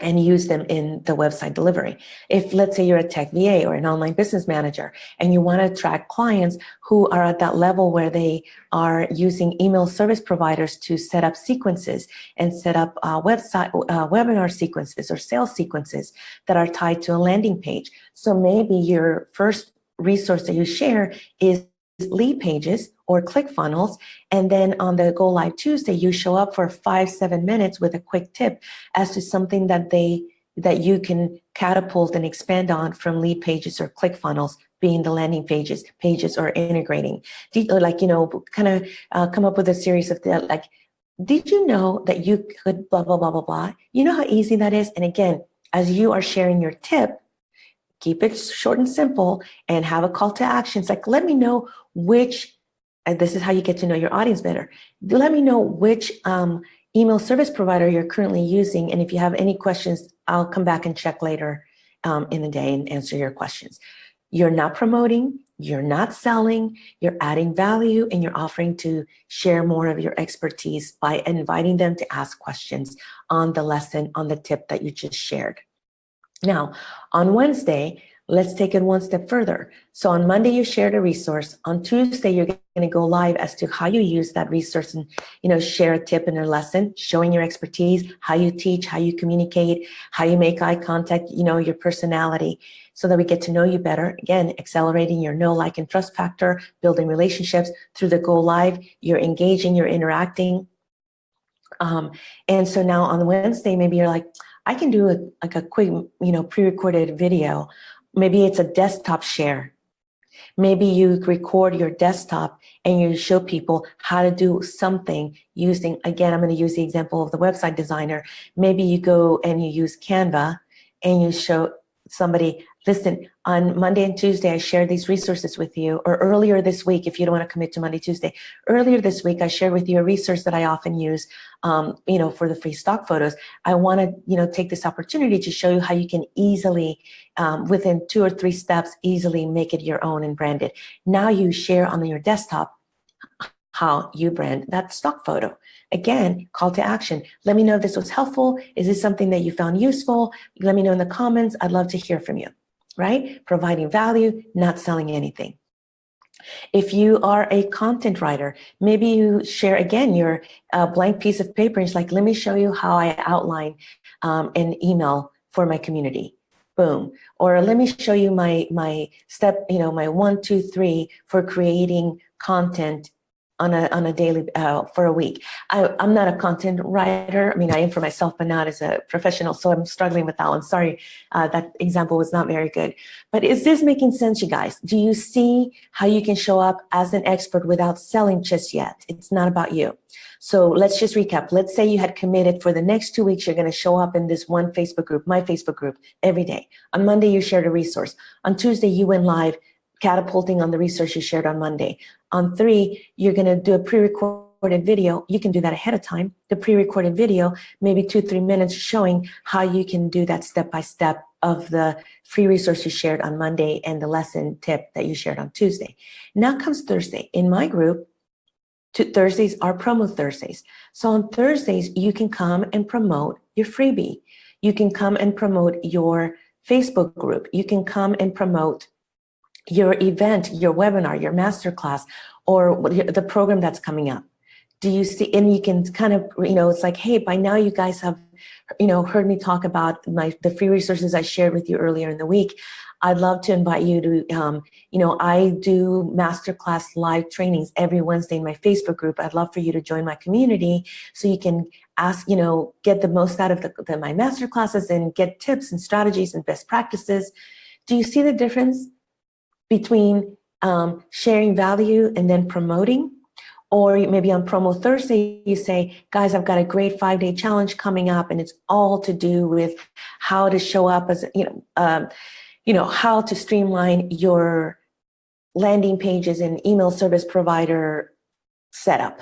S1: use them in the website delivery. If let's say you're a tech VA or an online business manager and you want to attract clients who are at that level where they are using email service providers to set up sequences and set up webinar sequences or sales sequences that are tied to a landing page. So maybe your first resource that you share is lead pages or ClickFunnels, and then on the Go Live Tuesday, you show up for 5-7 minutes with a quick tip as to something that you can catapult and expand on from lead pages or ClickFunnels, being the landing pages or integrating, kind of come up with a series of like, did you know that you could blah blah blah blah blah? You know how easy that is. And again, as you are sharing your tip, keep it short and simple and have a call to action. It's like, let me know which, and this is how you get to know your audience better. Let me know which email service provider you're currently using. And if you have any questions, I'll come back and check later in the day and answer your questions. You're not promoting, you're not selling, you're adding value, and you're offering to share more of your expertise by inviting them to ask questions on the lesson, on the tip that you just shared. Now, on Wednesday, let's take it one step further. So on Monday, you shared a resource. On Tuesday, you're going to go live as to how you use that resource and, share a tip in a lesson, showing your expertise, how you teach, how you communicate, how you make eye contact, your personality, so that we get to know you better. Again, accelerating your know, like, and trust factor, building relationships through the Go Live. You're engaging, you're interacting. And so now on Wednesday, maybe you're like, I can do a quick, pre-recorded video. Maybe it's a desktop share. Maybe you record your desktop and you show people how to do something using, again, I'm going to use the example of the website designer. Maybe you go and you use Canva and you show somebody, listen, on Monday and Tuesday, I shared these resources with you, or earlier this week, if you don't want to commit to Monday, Tuesday, earlier this week, I shared with you a resource that I often use, for the free stock photos. I want to, take this opportunity to show you how you can easily, within 2 or 3 steps, easily make it your own and brand it. Now you share on your desktop how you brand that stock photo. Again, call to action. Let me know if this was helpful. Is this something that you found useful? Let me know in the comments. I'd love to hear from you, right? Providing value, not selling anything. If you are a content writer, maybe you share, again, your blank piece of paper. It's like, let me show you how I outline an email for my community. Boom. Or let me show you my step, my 1, 2, 3 for creating content on a daily for a week. I'm not a content writer. I mean, I am for myself, but not as a professional. So I'm struggling with that one. Sorry, that example was not very good. But is this making sense, you guys? Do you see how you can show up as an expert without selling just yet? It's not about you. So let's just recap. Let's say you had committed for the next 2 weeks, you're going to show up in this one Facebook group, my Facebook group, every day. On Monday, you shared a resource. On Tuesday, you went live catapulting on the resource you shared on Monday. On 3, you're going to do a pre-recorded video. You can do that ahead of time. The pre-recorded video, maybe 2-3 minutes, showing how you can do that step-by-step of the free resource you shared on Monday and the lesson tip that you shared on Tuesday. Now comes Thursday. In my group, Thursdays are promo Thursdays. So on Thursdays, you can come and promote your freebie. You can come and promote your Facebook group. You can come and promote your event, your webinar, your masterclass, or the program that's coming up. Do you see? And you can kind of, it's like, hey, by now you guys have, heard me talk about the free resources I shared with you earlier in the week. I'd love to invite you to, I do masterclass live trainings every Wednesday in my Facebook group. I'd love for you to join my community so you can ask, get the most out of my masterclasses and get tips and strategies and best practices. Do you see the difference between sharing value and then promoting? Or maybe on Promo Thursday, you say, guys, I've got a great 5-day challenge coming up, and it's all to do with how to show up as, how to streamline your landing pages and email service provider setup.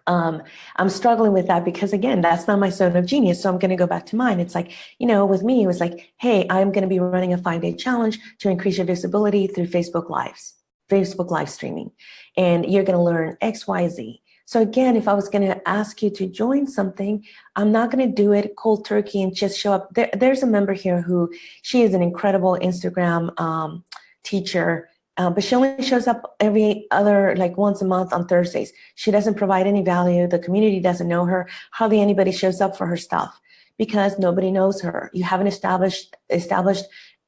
S1: I'm struggling with that because, again, that's not my zone of genius. So I'm going to go back to mine. It's like, with me, it was like, hey, I'm going to be running a 5-day challenge to increase your visibility through Facebook live streaming. And you're going to learn X, Y, Z. So again, if I was going to ask you to join something, I'm not going to do it cold turkey and just show up. There's a member here she is an incredible Instagram teacher. But she only shows up every other, once a month on Thursdays. She doesn't provide any value. The community doesn't know her. Hardly anybody shows up for her stuff because nobody knows her. You haven't established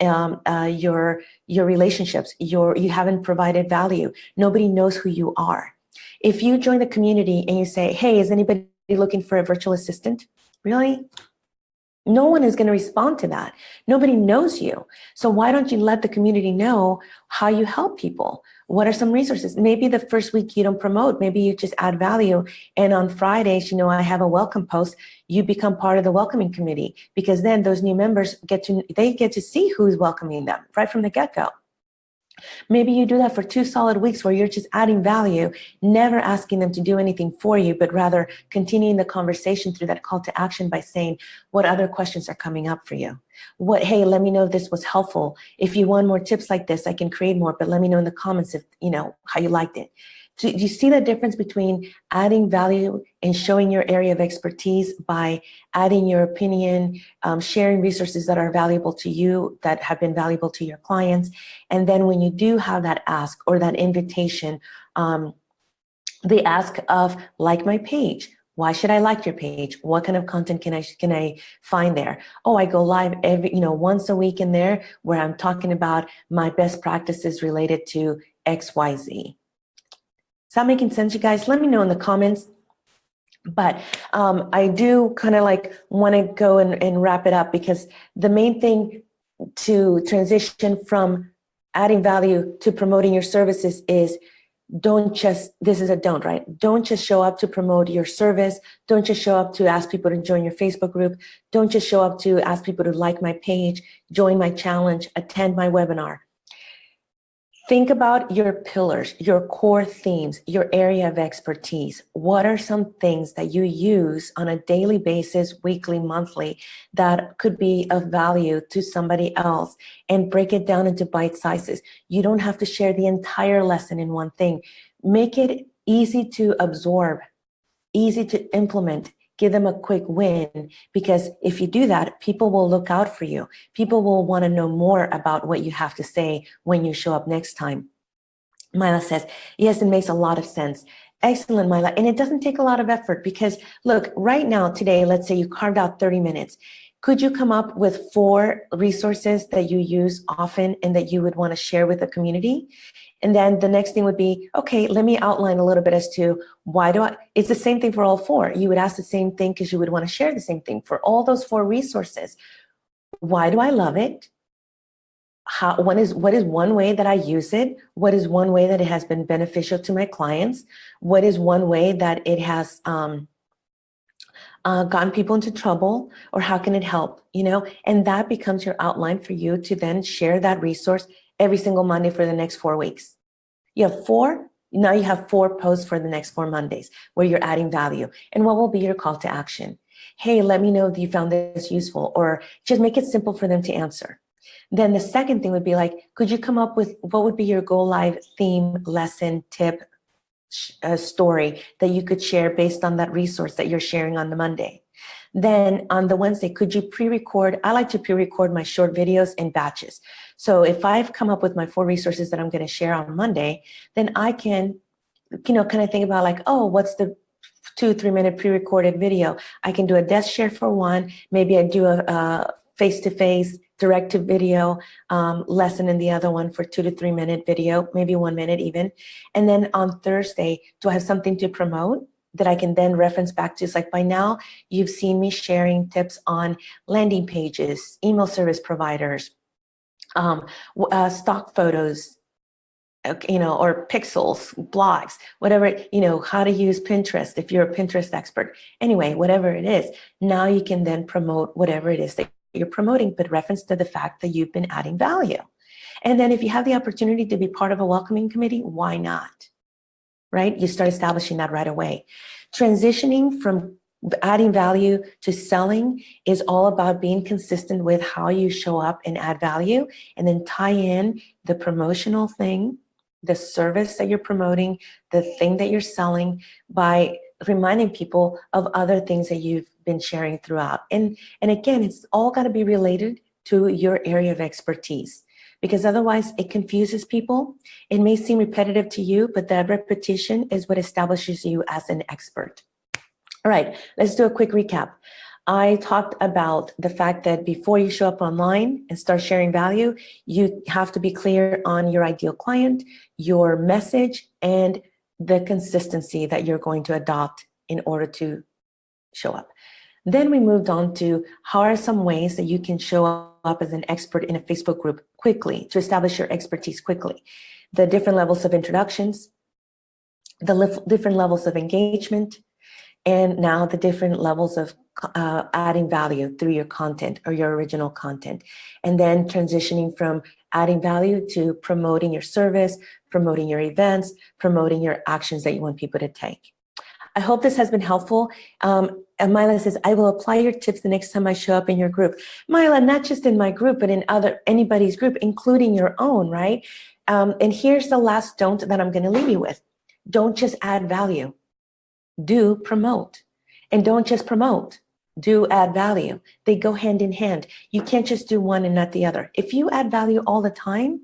S1: your relationships. You haven't provided value. Nobody knows who you are. If you join the community and you say, hey, is anybody looking for a virtual assistant? Really? No one is going to respond to that. Nobody knows you. So why don't you let the community know how you help people? What are some resources? Maybe the first week you don't promote. Maybe you just add value. And on Fridays, I have a welcome post. You become part of the welcoming committee, because then those new members get to see who's welcoming them right from the get-go. Maybe you do that for 2 solid weeks where you're just adding value, never asking them to do anything for you, but rather continuing the conversation through that call to action by saying, what other questions are coming up for you? Hey, let me know if this was helpful. If you want more tips like this, I can create more, but let me know in the comments if, how you liked it. Do you see the difference between adding value and showing your area of expertise by adding your opinion, sharing resources that are valuable to you, that have been valuable to your clients? And then when you do have that ask or that invitation, the ask of like my page. Why should I like your page? What kind of content can I find there? Oh, I go live once a week in there where I'm talking about my best practices related to XYZ. Is that making sense, you guys? Let me know in the comments. But I do kind of want to go and wrap it up, because the main thing to transition from adding value to promoting your services is this is a don't, right? Don't just show up to promote your service. Don't just show up to ask people to join your Facebook group. Don't just show up to ask people to like my page, join my challenge, attend my webinar. Think about your pillars, your core themes, your area of expertise. What are some things that you use on a daily basis, weekly, monthly, that could be of value to somebody else, and break it down into bite sizes? You don't have to share the entire lesson in one thing. Make it easy to absorb, easy to implement. Give them a quick win, because if you do that, people will look out for you. People will want to know more about what you have to say when you show up next time. Myla says, yes, it makes a lot of sense. Excellent, Myla. And it doesn't take a lot of effort, because look, right now, today, let's say you carved out 30 minutes. Could you come up with 4 resources that you use often and that you would want to share with the community? And then the next thing would be, okay, let me outline a little bit as to why do I, it's the same thing for all 4. You would ask the same thing because you would want to share the same thing for all those 4 resources. Why do I love it? What is one way that I use it? What is one way that it has been beneficial to my clients? What is one way that it has gotten people into trouble, or how can it help? And that becomes your outline for you to then share that resource every single Monday for the next 4 weeks. You have 4. Now you have 4 posts for the next 4 Mondays where you're adding value. And what will be your call to action? Hey, let me know if you found this useful, or just make it simple for them to answer. Then the second thing would be like, could you come up with what would be your go live theme, lesson, tip, story that you could share based on that resource that you're sharing on the Monday? Then on the Wednesday, could you pre-record? I like to pre-record my short videos in batches. So if I've come up with my 4 resources that I'm going to share on Monday, then I can, kind of think about like, oh, what's the 2-3 minute pre-recorded video? I can do a desk share for one. Maybe I do a face-to-face direct-to-video lesson in the other one for 2 to 3 minute video, maybe 1 minute even. And then on Thursday, do I have something to promote that I can then reference back to? It's like, by now you've seen me sharing tips on landing pages, email service providers, stock photos, or pixels, blogs, whatever, how to use Pinterest if you're a Pinterest expert. Anyway, whatever it is, now you can then promote whatever it is that you're promoting, but reference to the fact that you've been adding value. And then if you have the opportunity to be part of a welcoming committee, why not? Right? You start establishing that right away. Transitioning from adding value to selling is all about being consistent with how you show up and add value, and then tie in the promotional thing, the service that you're promoting, the thing that you're selling, by reminding people of other things that you've been sharing throughout. And again, it's all got to be related to your area of expertise, because otherwise it confuses people. It may seem repetitive to you, but that repetition is what establishes you as an expert. All right, let's do a quick recap. I talked about the fact that before you show up online and start sharing value, you have to be clear on your ideal client, your message, and the consistency that you're going to adopt in order to show up. Then we moved on to how are some ways that you can show up as an expert in a Facebook group quickly, to establish your expertise quickly. The different levels of introductions, the different levels of engagement, and now the different levels of adding value through your content or your original content. And then transitioning from adding value to promoting your service, promoting your events, promoting your actions that you want people to take. I hope this has been helpful. And Myla says, I will apply your tips the next time I show up in your group. Myla, not just in my group, but in anybody's group, including your own, right? And here's the last don't that I'm going to leave you with. Don't just add value. Do promote. And don't just promote. Do add value. They go hand in hand. You can't just do one and not the other. If you add value all the time,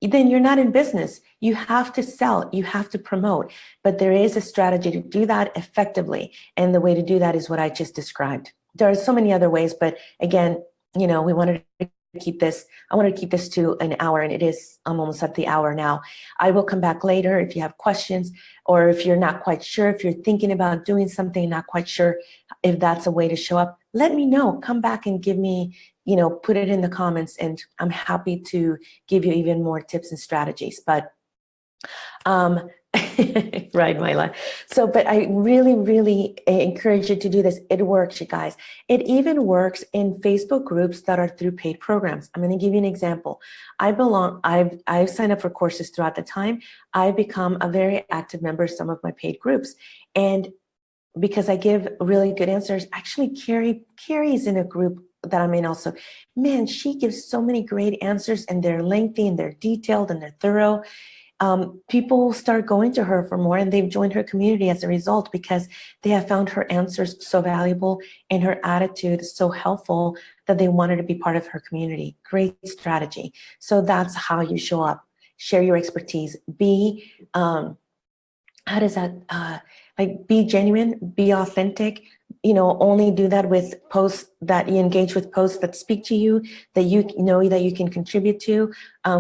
S1: then you're not in business. You have to sell, you have to promote, but there is a strategy to do that effectively. And the way to do that is what I just described. There are so many other ways, but again, we wanted to keep this, I wanted to keep this to an hour, and I'm almost at the hour now. I will come back later if you have questions, or if you're not quite sure, if you're thinking about doing something, not quite sure if that's a way to show up, let me know. Come back and give me, put it in the comments, and I'm happy to give you even more tips and strategies. But, right, Myla. So, but I really, really encourage you to do this. It works, you guys. It even works in Facebook groups that are through paid programs. I'm going to give you an example. I've signed up for courses throughout the time. I've become a very active member of some of my paid groups. And because I give really good answers, actually Carrie's in a group that I'm in also. Man, she gives so many great answers, and they're lengthy and they're detailed and they're thorough. People start going to her for more, and they've joined her community as a result, because they have found her answers so valuable and her attitude so helpful that they wanted to be part of her community. Great strategy. So that's how you show up. Share your expertise. Be, how does that, be genuine, be authentic, only do that with posts that you engage with, posts that speak to you, that you know that you can contribute to,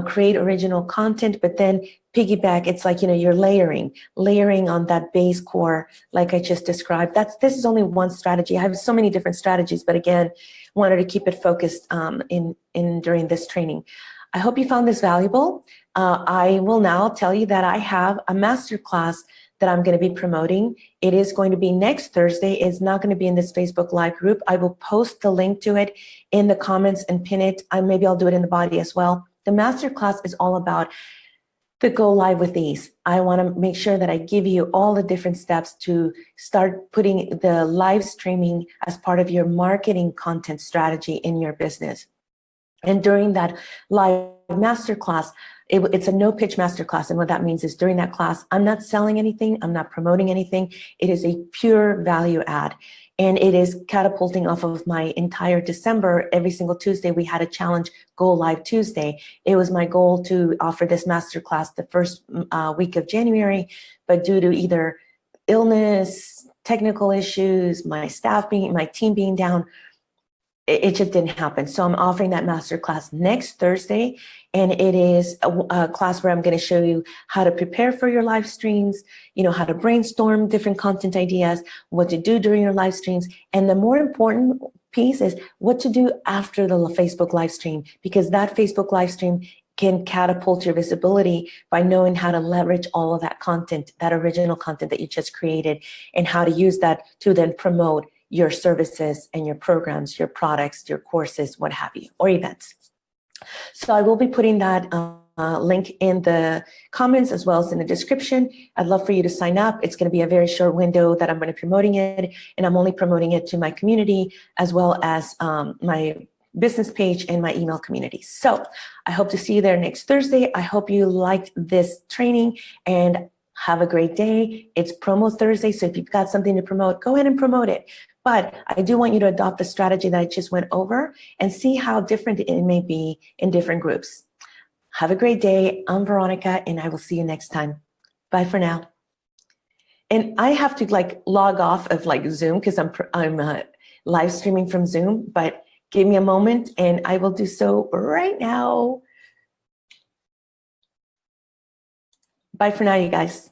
S1: create original content, but then piggyback. It's like, you're layering on that base core, like I just described. This is only one strategy. I have so many different strategies, but again, wanted to keep it focused during this training. I hope you found this valuable. I will now tell you that I have a masterclass that I'm going to be promoting. It is going to be next Thursday. It's not going to be in this Facebook Live group. I will post the link to it in the comments and pin it. Maybe I'll do it in the body as well. The masterclass is all about the go live with ease. I want to make sure that I give you all the different steps to start putting the live streaming as part of your marketing content strategy in your business. And during that live masterclass, it's a no pitch masterclass. And what that means is during that class, I'm not selling anything. I'm not promoting anything. It is a pure value add. And it is catapulting off of my entire December. Every single Tuesday, we had a challenge, Go Live Tuesday. It was my goal to offer this masterclass the first week of January, but due to either illness, technical issues, my team being down, it just didn't happen. So I'm offering that masterclass next Thursday, and it is a class where I'm going to show you how to prepare for your live streams, how to brainstorm different content ideas, what to do during your live streams, and the more important piece is what to do after the Facebook live stream, because that Facebook live stream can catapult your visibility by knowing how to leverage all of that content, that original content that you just created, and how to use that to then promote your services and your programs, your products, your courses, what have you, or events. So I will be putting that link in the comments as well as in the description. I'd love for you to sign up. It's going to be a very short window that I'm going to be promoting it, and I'm only promoting it to my community as well as my business page and my email community. So I hope to see you there next Thursday. I hope you liked this training, and have a great day. It's Promo Thursday, so if you've got something to promote, go ahead and promote it. But I do want you to adopt the strategy that I just went over and see how different it may be in different groups. Have a great day. I'm Veronica, and I will see you next time. Bye for now. And I have to log off of Zoom because I'm live streaming from Zoom, but give me a moment and I will do so right now. Bye for now, you guys.